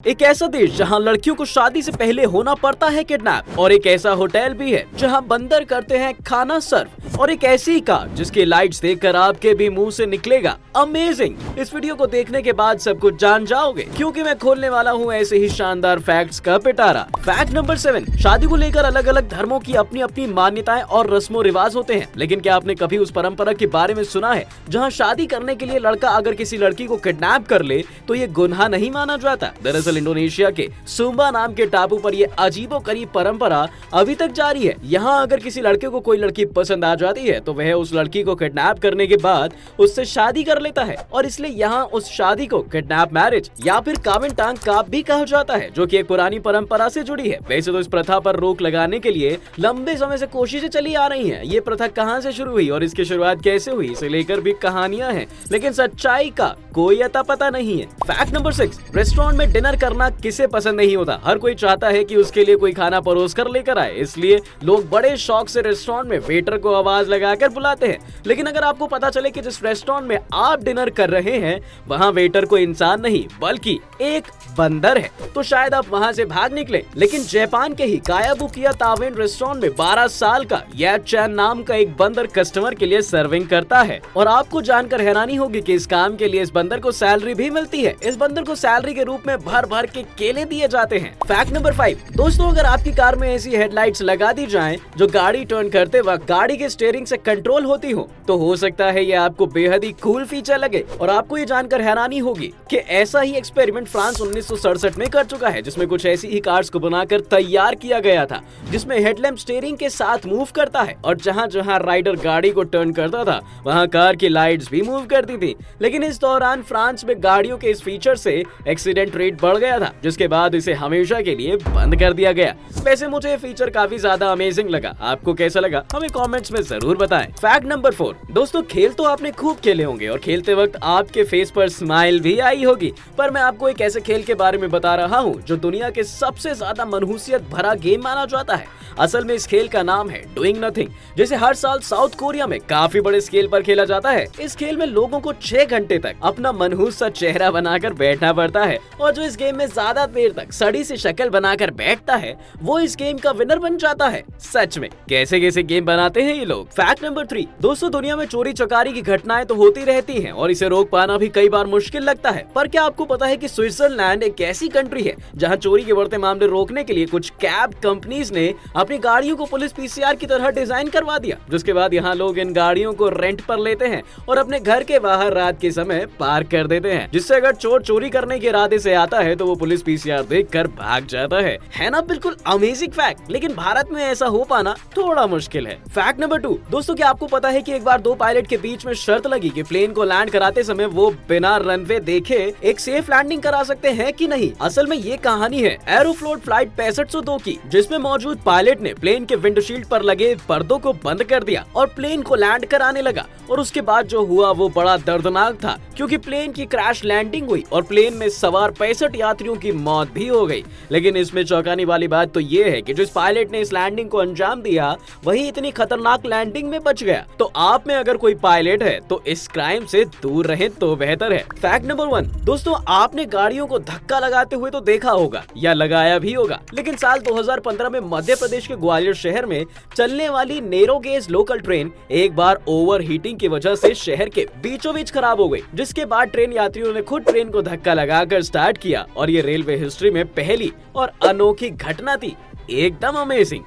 एक ऐसा देश जहां लड़कियों को शादी से पहले होना पड़ता है किडनैप, और एक ऐसा होटल भी है जहां बंदर करते हैं खाना सर्व, और एक ऐसी कार जिसके लाइट्स देखकर आपके भी मुंह से निकलेगा अमेजिंग। इस वीडियो को देखने के बाद सब कुछ जान जाओगे, क्योंकि मैं खोलने वाला हूं ऐसे ही शानदार फैक्ट्स का पिटारा। फैक्ट नंबर 7, शादी को लेकर अलग अलग धर्मों की अपनी अपनी मान्यताएं और रस्मों रिवाज होते हैं, लेकिन क्या आपने कभी उस परंपरा के बारे में सुना है जहाँ शादी करने के लिए लड़का अगर किसी लड़की को किडनैप कर ले तो ये गुनाह नहीं माना जाता। दरअसल इंडोनेशिया के सुम्बा नाम के टापू पर ये अजीबोगरीब परंपरा अभी तक जारी है। यहाँ अगर किसी लड़के को कोई लड़की पसंद आ जाती है तो वह उस लड़की को किडनैप करने के बाद उससे शादी कर लेता है, और इसलिए यहाँ उस शादी को किडनैप मैरिज या फिर काविंटांग काप भी कहा जाता है, जो कि एक पुरानी परंपरा से जुड़ी है। वैसे तो इस प्रथा पर रोक लगाने के लिए लंबे समय से कोशिशें चली आ रही हैं। ये प्रथा कहाँ से शुरू हुई और इसकी शुरुआत कैसे हुई, इसे लेकर भी कहानियां हैं, लेकिन सच्चाई का कोई अता पता नहीं है। फैक्ट नंबर 6, रेस्टोरेंट में डिनर करना किसे पसंद नहीं होता। हर कोई चाहता है कि उसके लिए कोई खाना परोस कर लेकर आए, इसलिए लोग बड़े शौक से रेस्टोरेंट में वेटर को आवाज लगाकर बुलाते हैं। लेकिन अगर आपको पता चले कि जिस रेस्टोरेंट में आप डिनर कर रहे हैं वहाँ वेटर को इंसान नहीं बल्कि एक बंदर है, तो शायद आप वहाँ से भाग निकले। लेकिन जापान के ही कायाबुकिया तावेन रेस्टोरेंट में 12 साल का या चैन नाम का एक बंदर कस्टमर के लिए सर्विंग करता है, और आपको जानकर हैरानी होगी कि इस काम के लिए इस बंदर को सैलरी भी मिलती है। इस बंदर को सैलरी के रूप में भर भर के केले दिए जाते हैं। फैक्ट नंबर 5, दोस्तों अगर आपकी कार में ऐसी हेडलाइट्स लगा दी जाएं जो गाड़ी टर्न करते वक्त गाड़ी के स्टीयरिंग से कंट्रोल होती हो सकता है ये आपको बेहद ही कूल फीचर लगे। और आपको ये जानकर हैरानी होगी कि ऐसा ही एक्सपेरिमेंट फ्रांस 1967 में कर चुका है, जिसमें कुछ ऐसी ही कार्स को बनाकर तैयार किया गया था, जिसमें हेडलैम्प स्टीयरिंग के साथ मूव करता है, और जहां जहां राइडर गाड़ी को टर्न करता था वहां कार की लाइट्स भी मूव करती थी। लेकिन इस दौरान फ्रांस में गाड़ियों के इस फीचर से एक्सीडेंट रेट बढ़ गया था, जिसके बाद इसे हमेशा के लिए बंद कर दिया गया। वैसे मुझे ये फीचर काफी ज्यादा अमेजिंग लगा, आपको कैसा लगा हमें कमेंट्स में जरूर बताएं। फैक्ट नंबर 4, दोस्तों खेल तो आपने खूब खेले होंगे और खेलते वक्त आपके फेस पर स्माइल भी आई होगी, पर मैं आपको एक ऐसे खेल के बारे में बता रहा हूँ जो दुनिया के सबसे ज्यादा मनहूसियत भरा गेम माना जाता है। असल में इस खेल का नाम है डूइंग नथिंग, जिसे हर साल साउथ कोरिया में काफी बड़े स्केल पर खेला जाता है। इस खेल में लोगों को 6 घंटे तक अपना मनहूस सा चेहरा बनाकर बैठना पड़ता है, और जो इस गेम में ज्यादा देर तक सड़ी सी शक्ल बनाकर बैठता है वो इस गेम का विनर बन जाता है। सच में कैसे कैसे गेम बनाते हैं ये लोग। फैक्ट नंबर 3, दोस्तों दुनिया में चोरी चकारी की घटनाएं तो होती रहती हैं और इसे रोक पाना भी कई बार मुश्किल लगता है, पर क्या आपको पता है कि स्विट्जरलैंड एक ऐसी कंट्री है जहां चोरी के बढ़ते मामले रोकने के लिए कुछ कैब कंपनीज ने अपनी गाड़ियों को पुलिस पीसीआर की तरह डिजाइन करवा दिया, जिसके बाद यहाँ लोग इन गाड़ियों को रेंट पर लेते हैं और अपने घर के बाहर रात के समय पार्क कर देते हैं, जिससे अगर चोर चोरी करने के इरादे से आता है तो वो पुलिस पीसीआर देखकर भाग जाता है ना। बिल्कुल अमेजिंग फैक्ट, लेकिन भारत में ऐसा हो पाना थोड़ा मुश्किल है। फैक्ट नंबर 2, दोस्तों क्या आपको पता है कि एक बार 2 पायलट के बीच में शर्त लगी कि प्लेन को लैंड कराते समय वो बिना रनवे देखे एक सेफ लैंडिंग करा सकते हैं कि नहीं। असल में ये कहानी है एरोफ्लोट फ्लाइट 6502 की, जिसमें मौजूद पायलट ने प्लेन के विंडशील्ड पर लगे पर्दों को बंद कर दिया और प्लेन को लैंड कराने लगा, और उसके बाद जो हुआ वो बड़ा दर्दनाक था, क्योंकि प्लेन की क्रैश लैंडिंग हुई और प्लेन में सवार 65 यात्रियों की मौत भी हो गई। लेकिन इसमें चौंकाने वाली बात तो ये है कि जो इस पायलट ने इस लैंडिंग को अंजाम दिया वही इतनी खतरनाक लैंडिंग में बच गया। तो आप में अगर कोई पायलट है तो इस क्राइम से दूर रहे तो बेहतर है। फैक्ट नंबर 1, दोस्तों आपने गाड़ियों को धक्का लगाते हुए तो देखा होगा या लगाया भी होगा, लेकिन साल 2015 में मध्य प्रदेश के ग्वालियर शहर में चलने वाली नैरो गेज लोकल ट्रेन एक बार ओवर हीटिंग की वजह से शहर के बीचों बीच खराब हो गई, जिसके बाद ट्रेन यात्रियों ने खुद ट्रेन को धक्का लगाकर स्टार्ट किया, और ये रेलवे हिस्ट्री में पहली और अनोखी घटना थी। एकदम अमेजिंग।